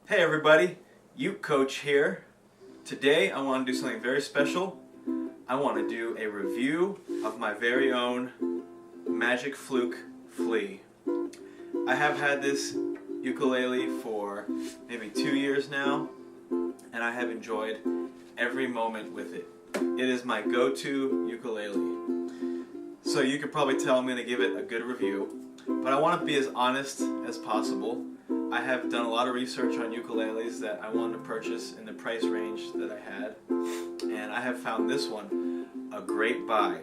Hey everybody, Uke Coach here. Today I want to do something very special. I want to do a review of my very own Magic Fluke Flea. I have had this ukulele for maybe 2 years now, and I have enjoyed every moment with it. It is my go-to ukulele. So you could probably tell I'm going to give it a good review, but I want to be as honest as possible. I have done a lot of research on ukuleles that I wanted to purchase in the price range that I had, and I have found this one a great buy.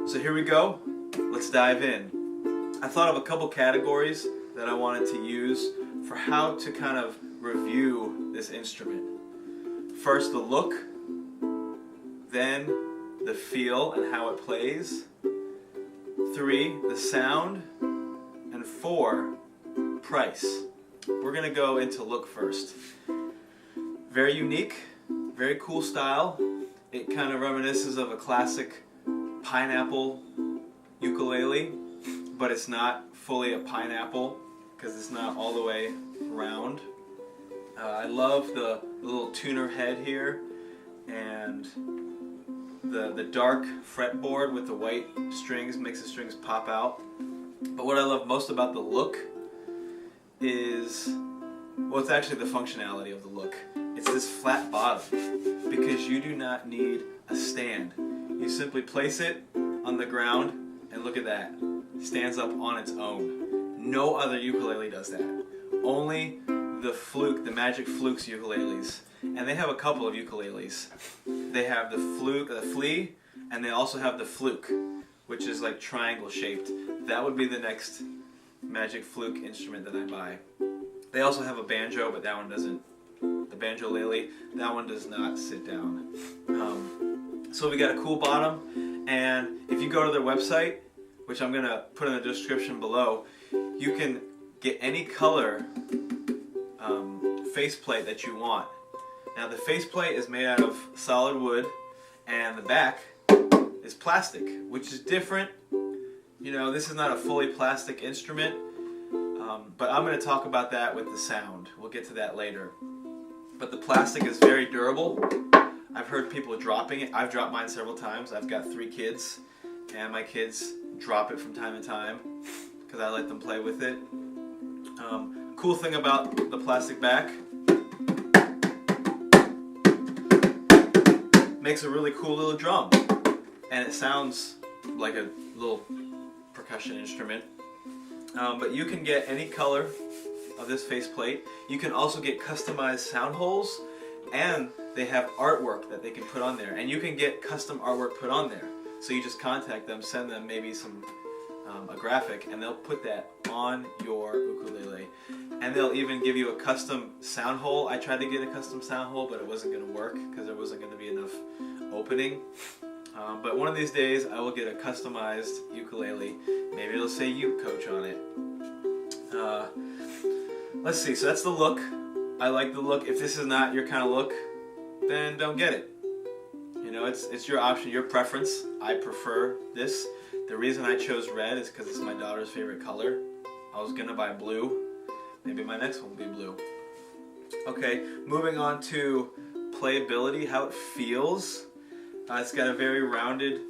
So here we go, let's dive in. I thought of a couple categories that I wanted to use for how to kind of review this instrument. First, the look, then the feel and how it plays, 3, the sound, and 4, price. We're going to go into look first. Very unique, very cool style. It kind of reminisces of a classic pineapple ukulele, but it's not fully a pineapple because it's not all the way round. I love the little tuner head here and the dark fretboard with the white strings makes the strings pop out. But what I love most about the look is, well, it's actually the functionality of the look. It's this flat bottom because you do not need a stand. You simply place it on the ground and look at that. It stands up on its own. No other ukulele does that. Only the Fluke, the Magic Fluke's ukuleles. And they have a couple of ukuleles. They have the Flea, and they also have the Fluke, which is like triangle shaped. That would be the next Magic Fluke instrument that I buy. They also have a banjo, but that one doesn't. The banjo-lele, that one does not sit down. So we got a cool bottom, and if you go to their website, which I'm gonna put in the description below, you can get any color faceplate that you want. Now the faceplate is made out of solid wood, and the back is plastic, which is different. You know, this is not a fully plastic instrument, but I'm going to talk about that with the sound. We'll get to that later. But the plastic is very durable. I've heard people dropping it. I've dropped mine several times. I've got 3 kids, and my kids drop it from time to time because I let them play with it. Cool thing about the plastic back, makes a really cool little drum, and it sounds like a little percussion instrument. But you can get any color of this faceplate. You can also get customized sound holes, and they have artwork that they can put on there, and you can get custom artwork put on there. So you just contact them, send them maybe some a graphic, and they'll put that on your ukulele. And they'll even give you a custom sound hole. I tried to get a custom sound hole, but it wasn't going to work because there wasn't going to be enough opening. But one of these days I will get a customized ukulele. Maybe it'll say Uke Coach on it. Let's see, so that's the look. I like the look. If this is not your kind of look, then don't get it. You know, it's your option, your preference. I prefer this. The reason I chose red is because it's my daughter's favorite color. I was gonna buy blue. Maybe my next one will be blue. Okay, moving on to playability, how it feels. It's got a very rounded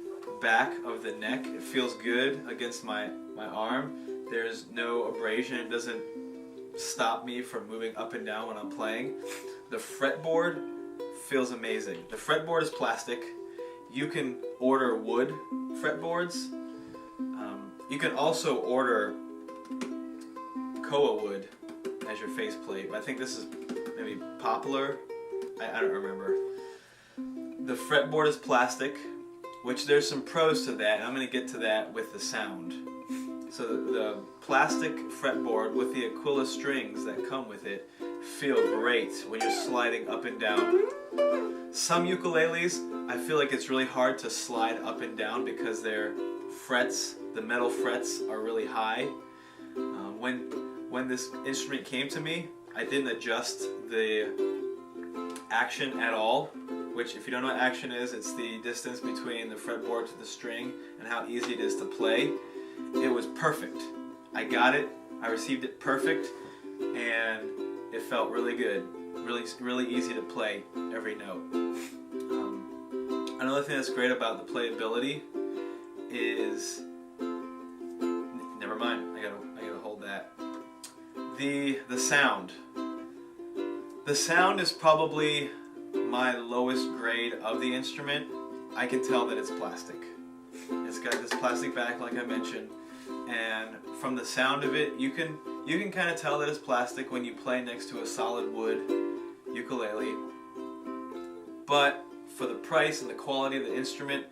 back of the neck. It feels good against my arm. There's no abrasion. It doesn't stop me from moving up and down when I'm playing. The fretboard feels amazing. The fretboard is plastic. You can order wood fretboards. You can also order koa wood as your faceplate. I think this is maybe poplar. I don't remember. The fretboard is plastic, which there's some pros to that, and I'm going to get to that with the sound. So the plastic fretboard with the Aquila strings that come with it feel great when you're sliding up and down. Some ukuleles, I feel like it's really hard to slide up and down because their frets, the metal frets, are really high. When this instrument came to me, I didn't adjust the action at all, which, if you don't know what action is, it's the distance between the fretboard to the string and how easy it is to play. It was perfect. I got it, I received it perfect, and it felt really good, really easy to play every note. Another thing that's great about the playability is, never mind, I gotta hold that. The sound. The sound is probably my lowest grade of the instrument. I can tell that it's plastic. It's got this plastic back, like I mentioned, and from the sound of it, you can kind of tell that it's plastic when you play next to a solid wood ukulele. But for the price and the quality of the instrument,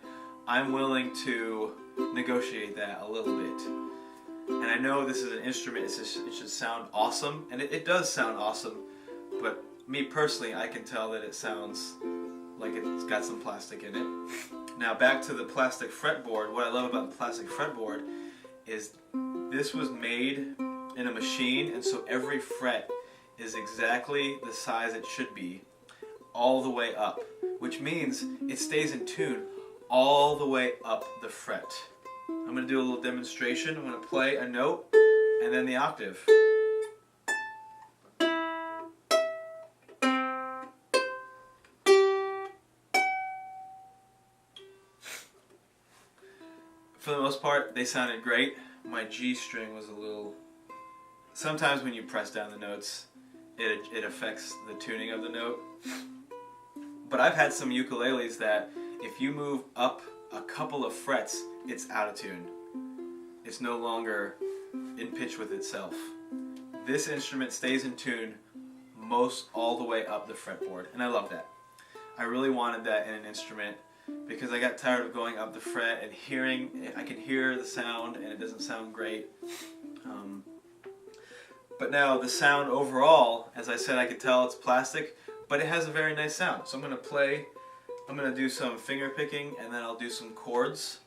I'm willing to negotiate that a little bit. And I know this is an instrument, it should sound awesome, and it does sound awesome, but me personally, I can tell that it sounds like it's got some plastic in it. Now back to the plastic fretboard. What I love about the plastic fretboard is this was made in a machine, and so every fret is exactly the size it should be, all the way up, which means it stays in tune all the way up the fret. I'm going to do a little demonstration. I'm going to play a note and then the octave. For the most part, they sounded great. My G string was a little... Sometimes when you press down the notes, it affects the tuning of the note. But I've had some ukuleles that if you move up a couple of frets, it's out of tune. It's no longer in pitch with itself. This instrument stays in tune most all the way up the fretboard, and I love that. I really wanted that in an instrument because I got tired of going up the fret and I can hear the sound and it doesn't sound great. But now the sound overall, as I said, I could tell it's plastic, but it has a very nice sound. So I'm going to do some finger picking and then I'll do some chords.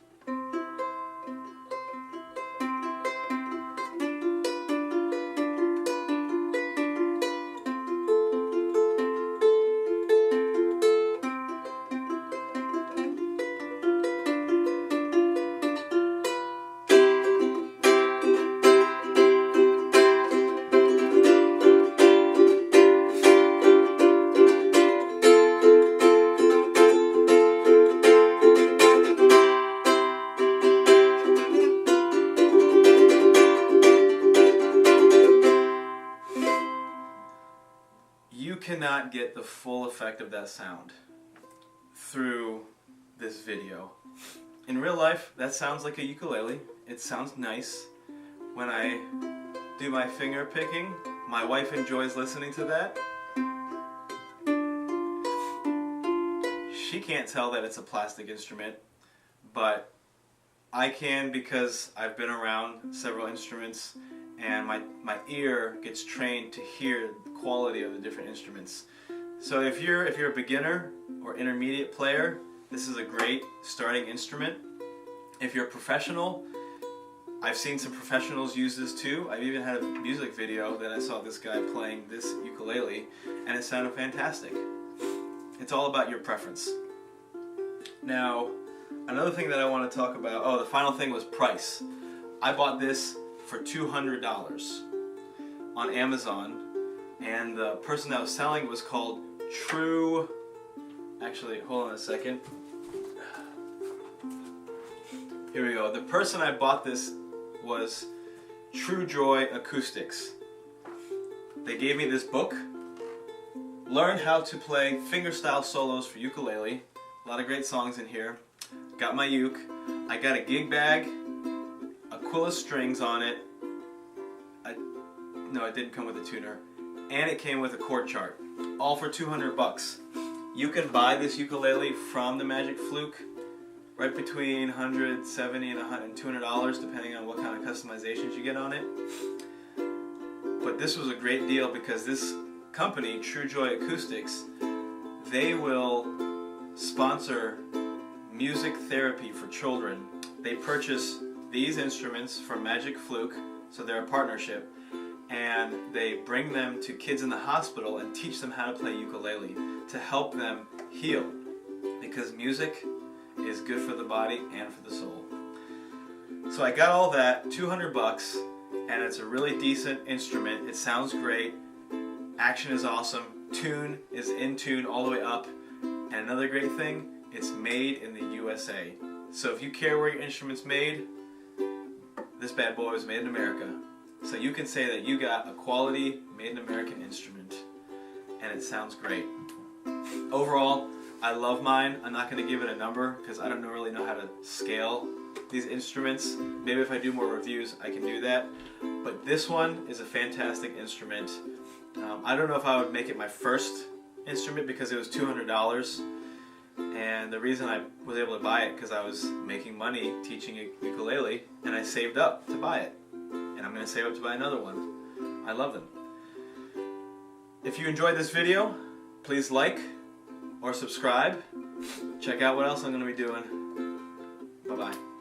You cannot get the full effect of that sound through this video. In real life, that sounds like a ukulele. It sounds nice. When I do my finger picking, my wife enjoys listening to that. She can't tell that it's a plastic instrument, but I can because I've been around several instruments and my ear gets trained to hear the quality of the different instruments. So if you're a beginner or intermediate player, this is a great starting instrument. If you're a professional, I've seen some professionals use this too. I've even had a music video that I saw this guy playing this ukulele and it sounded fantastic. It's all about your preference. Now, another thing that I want to talk about, the final thing was price. I bought this for $200 on Amazon, and the person that was selling was called True... Actually, hold on a second. Here we go. The person I bought this was True Joy Acoustics. They gave me this book, Learn How to Play Fingerstyle Solos for Ukulele. A lot of great songs in here. Got my uke. I got a gig bag, Aquila strings on it. No, it didn't come with a tuner. And it came with a chord chart. All for $200. You can buy this ukulele from the Magic Fluke right between $170 and $200 depending on what kind of customizations you get on it. But this was a great deal because this company, True Joy Acoustics, they will sponsor music therapy for children. They purchase these instruments from Magic Fluke, so they're a partnership, and they bring them to kids in the hospital and teach them how to play ukulele to help them heal, because music is good for the body and for the soul. So I got all that, $200, and it's a really decent instrument. It sounds great. Action is awesome. Tune is in tune all the way up. And another great thing, it's made in the USA. So if you care where your instrument's made, this bad boy was made in America. So you can say that you got a quality, made in American instrument. And it sounds great. Overall, I love mine. I'm not going to give it a number because I don't really know how to scale these instruments. Maybe if I do more reviews, I can do that. But this one is a fantastic instrument. I don't know if I would make it my first instrument because it was $200. And the reason I was able to buy it because I was making money teaching ukulele, and I saved up to buy it. And I'm going to save up to buy another one. I love them. If you enjoyed this video, please like or subscribe. Check out what else I'm going to be doing. Bye-bye.